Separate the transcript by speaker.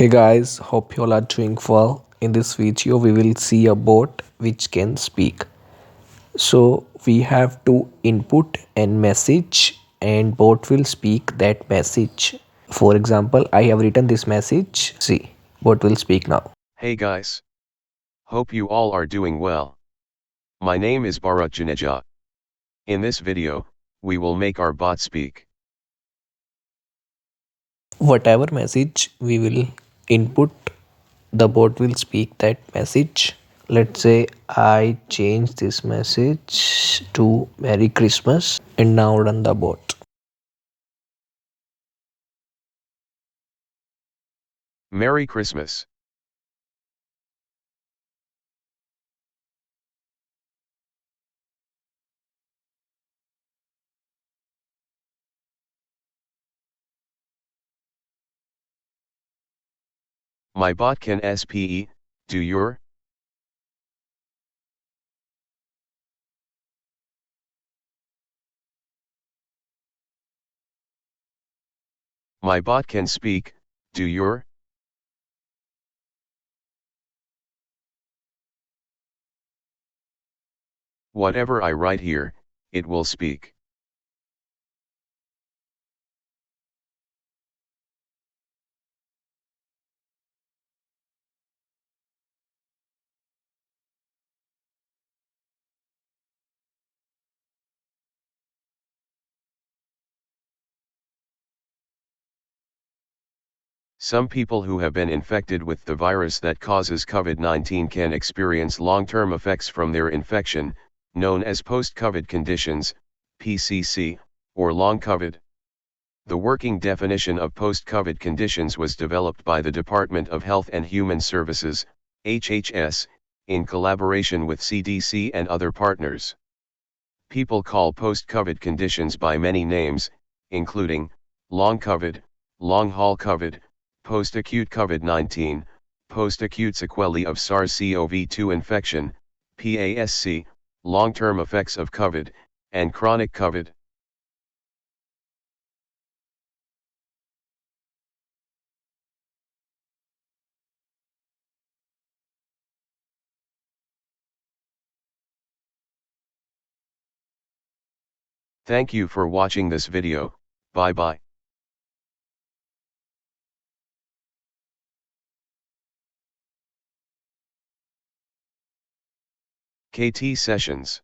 Speaker 1: Hey guys, hope you all are doing well. In this video, we will see a bot which can speak. So we have to input and message and bot will speak that message. For example, I have written this message. See, bot will speak now.
Speaker 2: Hey guys. Hope you all are doing well. My name is Bharat Juneja. In this video, we will make our bot speak.
Speaker 1: Whatever message we will input, the bot will speak that message. Let's say I change this message to Merry Christmas and now run the bot.
Speaker 2: Merry Christmas. My bot can SPE, do your? My bot can speak, do your? Whatever I write here, it will speak. Some people who have been infected with the virus that causes COVID-19 can experience long-term effects from their infection, known as post-COVID conditions, PCC, or long COVID. The working definition of post-COVID conditions was developed by the Department of Health and Human Services, HHS, in collaboration with CDC and other partners. People call post-COVID conditions by many names, including long COVID, long-haul COVID, post-acute COVID-19, post-acute sequelae of SARS-CoV-2 infection, PASC, long-term effects of COVID, and chronic COVID. Thank you for watching this video. Bye bye. KT Sessions.